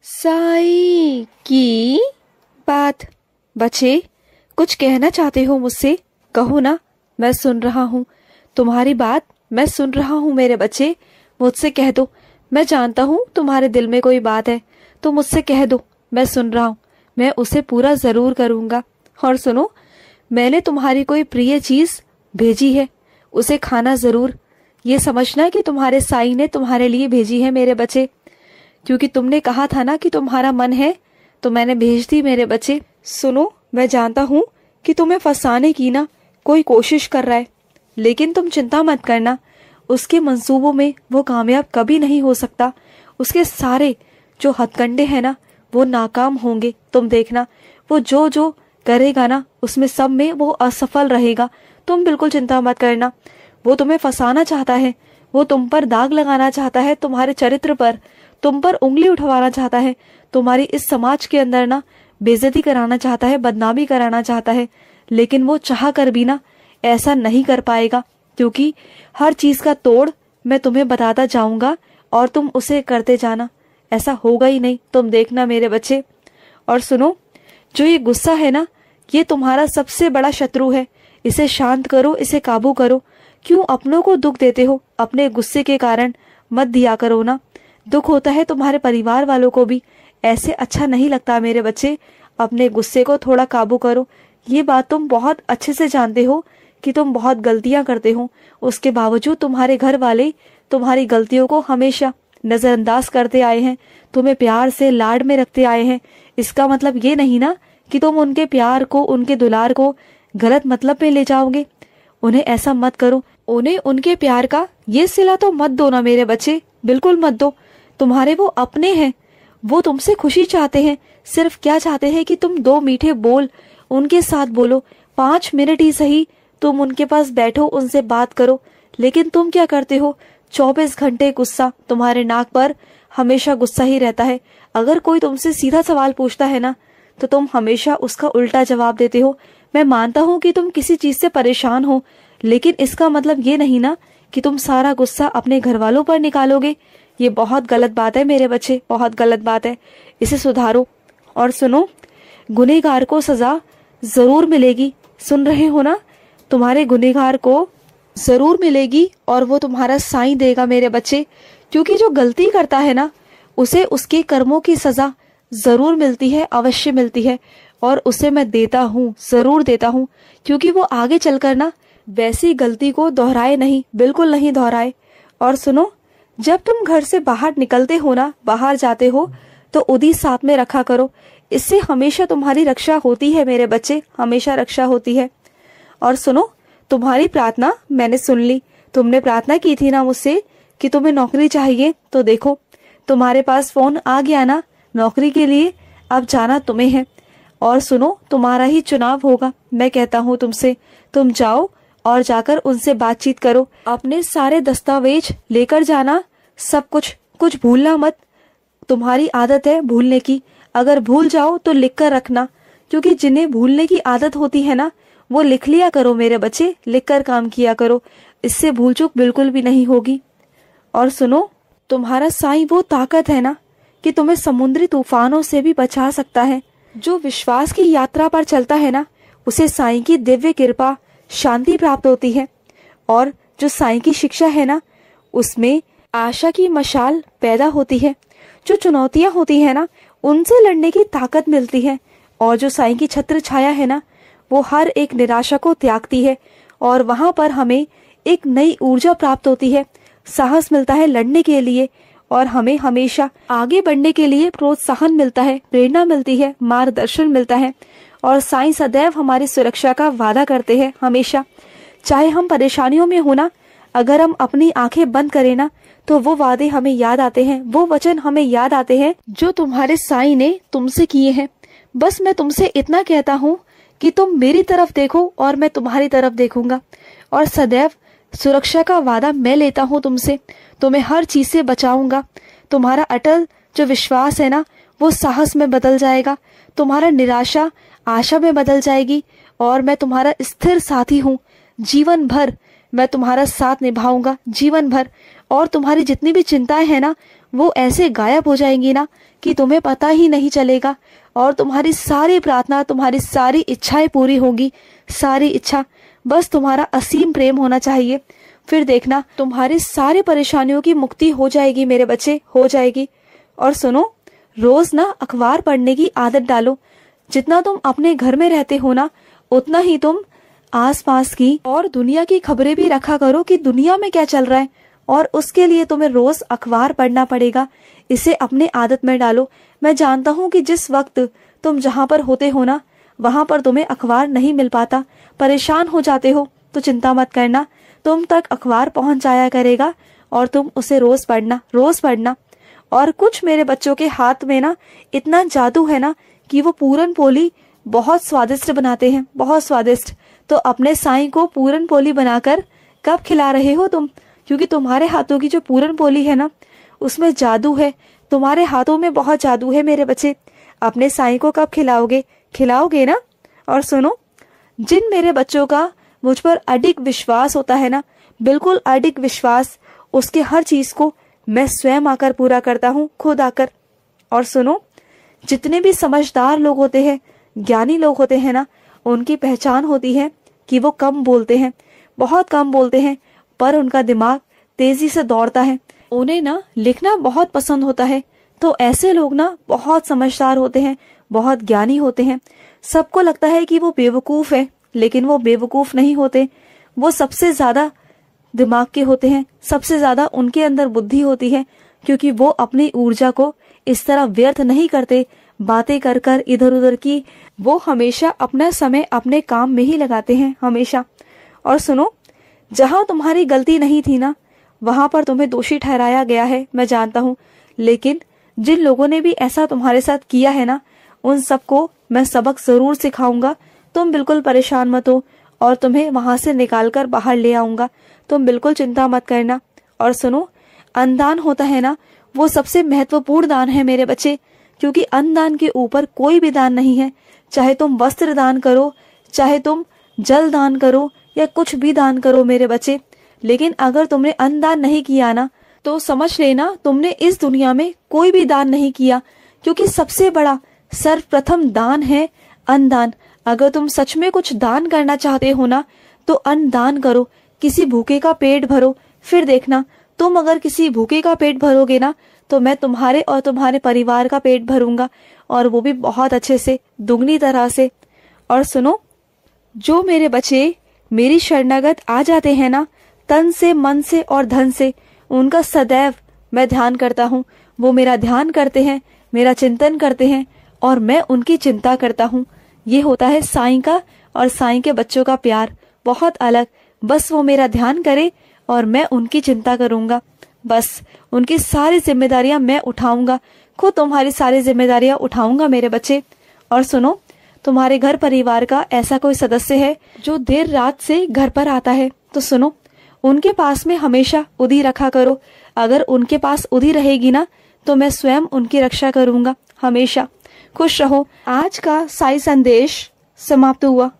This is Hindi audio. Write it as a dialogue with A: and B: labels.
A: साई की बात। बच्चे, कुछ कहना चाहते हो मुझसे? कहो ना, मैं सुन रहा हूँ। तुम्हारी बात मैं सुन रहा हूँ मेरे बच्चे, मुझसे कह दो। मैं जानता हूँ तुम्हारे दिल में कोई बात है, तो मुझसे कह दो, मैं सुन रहा हूँ। मैं उसे पूरा जरूर करूँगा। और सुनो, मैंने तुम्हारी कोई प्रिय चीज भेजी है, उसे खाना जरूर। ये समझना कि तुम्हारे साई ने तुम्हारे लिए भेजी है मेरे बच्चे, क्योंकि तुमने कहा था ना कि तुम्हारा मन है, तो मैंने भेज दी मेरे बच्चे। सुनो, मैं जानता हूँ कि तुम्हें फंसाने की ना कोई कोशिश कर रहा है, लेकिन तुम चिंता मत करना, उसके मंसूबों में वो कामयाब कभी नहीं हो सकता। उसके सारे जो हथकंडे हैं ना, वो नाकाम होंगे। तुम देखना, वो जो जो करेगा ना, उसमें सब में वो असफल रहेगा। तुम बिल्कुल चिंता मत करना। वो तुम्हें फंसाना चाहता है, वो तुम पर दाग लगाना चाहता है, तुम्हारे चरित्र पर, तुम पर उंगली उठवाना चाहता है, तुम्हारी इस समाज के अंदर ना बेइज्जती कराना चाहता है, बदनामी कराना चाहता है। लेकिन वो चाह कर भी ना ऐसा नहीं कर पाएगा, क्योंकि हर चीज का तोड़ मैं तुम्हें बताता जाऊंगा और तुम उसे करते जाना। ऐसा होगा ही नहीं, तुम देखना मेरे बच्चे। और सुनो, जो ये गुस्सा है ना, ये तुम्हारा सबसे बड़ा शत्रु है। इसे शांत करो, इसे काबू करो। क्यों अपनों को दुख देते हो? अपने गुस्से के कारण मत दिया करो ना। दुख होता है तुम्हारे परिवार वालों को भी, ऐसे अच्छा नहीं लगता मेरे बच्चे। अपने गुस्से को थोड़ा काबू करो। ये बात तुम बहुत अच्छे से जानते हो कि तुम बहुत गलतियां करते हो, उसके बावजूद तुम्हारे घर वाले तुम्हारी गलतियों को हमेशा नजरअंदाज करते आए हैं, तुम्हें प्यार से लाड में रखते आए हैं। इसका मतलब ये नहीं ना कि तुम उनके प्यार को, उनके दुलार को गलत मतलब में ले जाओगे। उन्हें ऐसा मत करो। उन्हें उनके प्यार का ये सिला तो मत दो ना मेरे बच्चे, बिल्कुल मत दो। तुम्हारे वो अपने हैं, वो तुमसे खुशी चाहते हैं। सिर्फ क्या चाहते हैं कि तुम दो मीठे बोल उनके साथ बोलो, 5 मिनट ही सही तुम उनके पास बैठो, उनसे बात करो। लेकिन तुम क्या करते हो? 24 घंटे गुस्सा, तुम्हारे नाक पर हमेशा गुस्सा ही रहता है। अगर कोई तुमसे सीधा सवाल पूछता है ना, तो तुम हमेशा उसका उल्टा जवाब देते हो। मैं मानता हूँ कि तुम किसी चीज से परेशान हो, लेकिन इसका मतलब ये नहीं ना कि तुम सारा गुस्सा अपने घर वालों पर निकालोगे। ये बहुत गलत बात है मेरे बच्चे, बहुत गलत बात है। इसे सुधारो। और सुनो, गुनहगार को सजा जरूर मिलेगी। सुन रहे हो ना? तुम्हारे गुनहगार को जरूर मिलेगी, और वो तुम्हारा साईं देगा मेरे बच्चे। क्योंकि जो गलती करता है ना, उसे उसके कर्मों की सजा जरूर मिलती है, अवश्य मिलती है। और उसे मैं देता हूँ, जरूर देता हूँ, क्योंकि वो आगे चलकर ना वैसी गलती को दोहराए नहीं, बिल्कुल नहीं दोहराए। और सुनो, जब तुम घर से बाहर निकलते हो ना, बाहर जाते हो, तो उदी साथ में रखा करो। इससे हमेशा तुम्हारी रक्षा होती है मेरे बच्चे, हमेशा रक्षा होती है। और सुनो, तुम्हारी प्रार्थना मैंने सुन ली। तुमने प्रार्थना की थी ना मुझसे कि तुम्हें नौकरी चाहिए, तो देखो तुम्हारे पास फोन आ गया ना नौकरी के लिए। अब जाना तुम्हें है। और सुनो, तुम्हारा ही चुनाव होगा। मैं कहता हूँ तुमसे, तुम जाओ और जाकर उनसे बातचीत करो। अपने सारे दस्तावेज लेकर जाना, सब कुछ, कुछ भूलना मत। तुम्हारी आदत है भूलने की, अगर भूल जाओ तो लिख कर रखना, क्योंकि जिन्हें भूलने की आदत होती है ना, वो लिख लिया करो मेरे बच्चे, लिख कर काम किया करो। इससे भूल चूक बिल्कुल भी नहीं होगी। और सुनो, तुम्हारा साईं वो ताकत है ना कि तुम्हें समुद्री तूफानों से भी बचा सकता है। जो विश्वास की यात्रा पर चलता है ना, उसे साईं की दिव्य कृपा, शांति प्राप्त होती है। और जो साईं की शिक्षा है ना, उसमें आशा की मशाल पैदा होती है। जो चुनौतियां होती है ना, उनसे लड़ने की ताकत मिलती है। और जो साईं की छत्र छाया है ना, वो हर एक निराशा को त्यागती है, और वहां पर हमें एक नई ऊर्जा प्राप्त होती है, साहस मिलता है लड़ने के लिए, और हमें हमेशा आगे बढ़ने के लिए प्रोत्साहन मिलता है, प्रेरणा मिलती है, मार्गदर्शन मिलता है। और साईं सदैव हमारी सुरक्षा का वादा करते हैं हमेशा। चाहे हम परेशानियों में हो ना, अगर हम अपनी आंखें बंद करें ना, तो वो वादे हमें याद आते हैं, वो वचन हमें याद आते हैं जो तुम्हारे साईं ने तुमसे किए हैं। बस मैं तुमसे इतना कहता हूँ कि तुम मेरी तरफ देखो और मैं तुम्हारी तरफ देखूंगा, और सदैव सुरक्षा का वादा मैं लेता हूँ तुमसे। तुम्हें हर चीज से बचाऊंगा। तुम्हारा अटल जो विश्वास है ना, वो साहस में बदल जाएगा। तुम्हारा निराशा आशा में बदल जाएगी। और मैं तुम्हारा स्थिर साथी हूँ। जीवन भर मैं तुम्हारा साथ निभाऊंगा, जीवन भर। और तुम्हारी जितनी भी चिंताएं हैं ना, वो ऐसे गायब हो जाएंगी ना कि तुम्हें पता ही नहीं चलेगा, और तुम्हारी सारी प्रार्थना, तुम्हारी सारी इच्छाएं पूरी होंगी। सारी इच्छा, बस तुम्हारा असीम प्रेम होना चाहिए। फिर देखना तुम्हारी सारी परेशानियों की मुक्ति हो जाएगी मेरे बच्चे, हो जाएगी। और सुनो, रोज ना अखबार पढ़ने की आदत डालो। जितना तुम अपने घर में रहते हो ना, उतना ही तुम आसपास की और दुनिया की खबरें भी रखा करो कि दुनिया में क्या चल रहा है, और उसके लिए तुम्हें रोज अखबार पढ़ना पड़ेगा। इसे अपने आदत में डालो। मैं जानता हूँ कि जिस वक्त तुम जहाँ पर होते हो ना, वहां पर तुम्हें अखबार नहीं मिल पाता, परेशान हो जाते हो, तो चिंता मत करना, तुम तक अखबार पहुंच जाया करेगा और तुम उसे रोज पढ़ना, रोज पढ़ना। और कुछ मेरे बच्चों के हाथ में ना इतना जादू है ना कि वो पूरन पोली बहुत स्वादिष्ट बनाते हैं, बहुत स्वादिष्ट। तो अपने साईं को पूरन पोली बनाकर कब खिला रहे हो तुम? क्योंकि तुम्हारे हाथों की जो पूरन पोली है ना, उसमें जादू है, तुम्हारे हाथों में बहुत जादू है मेरे बच्चे। अपने साईं को कब खिलाओगे? खिलाओगे ना। और सुनो, जिन मेरे बच्चों का मुझ पर अडिग विश्वास होता है ना, बिल्कुल अडिग विश्वास, उसके हर चीज को मैं स्वयं आकर पूरा करता हूँ, खुद आकर। और सुनो, जितने भी समझदार लोग होते हैं, ज्ञानी लोग होते हैं ना, उनकी पहचान होती है कि वो कम बोलते हैं, बहुत कम बोलते हैं, पर उनका दिमाग तेजी से दौड़ता है। उन्हें ना लिखना बहुत पसंद होता है। तो ऐसे लोग ना बहुत समझदार होते हैं, बहुत ज्ञानी होते हैं। सबको लगता है कि वो बेवकूफ है, लेकिन वो बेवकूफ नहीं होते। वो सबसे ज्यादा दिमाग के होते हैं, सबसे ज्यादा उनके अंदर बुद्धि होती है, क्योंकि वो अपनी ऊर्जा को इस तरह व्यर्थ नहीं करते बातें कर कर इधर उधर की। वो हमेशा अपना समय अपने काम में ही लगाते हैं, हमेशा। और सुनो, जहां तुम्हारी गलती नहीं थी ना, वहां पर तुम्हें दोषी ठहराया गया है, मैं जानता हूँ। लेकिन जिन लोगों ने भी ऐसा तुम्हारे साथ किया है ना, उन सबको मैं सबक जरूर सिखाऊंगा। तुम बिल्कुल परेशान मत हो, और तुम्हें वहां से निकाल कर बाहर ले आऊंगा। तुम बिल्कुल चिंता मत करना। और सुनो, अन्नदान होता है ना, वो सबसे महत्वपूर्ण दान है मेरे बच्चे, क्योंकि अन्नदान के ऊपर कोई भी दान नहीं है। चाहे तुम वस्त्र दान करो, चाहे तुम जल दान करो, या कुछ भी दान करो मेरे बच्चे, लेकिन अगर तुमने अन्नदान नहीं किया ना, तो समझ लेना तुमने इस दुनिया में कोई भी दान नहीं किया। क्योंकि सबसे बड़ा सर्वप्रथम दान है अन्नदान। अगर तुम सच में कुछ दान करना चाहते हो ना, तो अन्न दान करो, किसी भूखे का पेट भरो। फिर देखना, तुम अगर किसी भूखे का पेट भरोगे ना, तो मैं तुम्हारे और तुम्हारे परिवार का पेट भरूंगा, और वो भी बहुत अच्छे से, दुगनी तरह से। और सुनो, जो मेरे बच्चे मेरी शरणागत आ जाते हैं ना, तन से, मन से और धन से, उनका सदैव मैं ध्यान करता हूँ। वो मेरा ध्यान करते हैं, मेरा चिंतन करते हैं, और मैं उनकी चिंता करता हूँ। ये होता है साईं का और साईं के बच्चों का प्यार, बहुत अलग। बस वो मेरा ध्यान करे और मैं उनकी चिंता करूंगा। बस उनकी सारी जिम्मेदारियां मैं उठाऊंगा, खुद तुम्हारी सारी जिम्मेदारियां उठाऊंगा मेरे बच्चे। और सुनो, तुम्हारे घर परिवार का ऐसा कोई सदस्य है जो देर रात से घर पर आता है, तो सुनो, उनके पास में हमेशा उधी रखा करो। अगर उनके पास उधी रहेगी ना, तो मैं स्वयं उनकी रक्षा करूंगा हमेशा। खुश रहो। आज का साई संदेश समाप्त हुआ।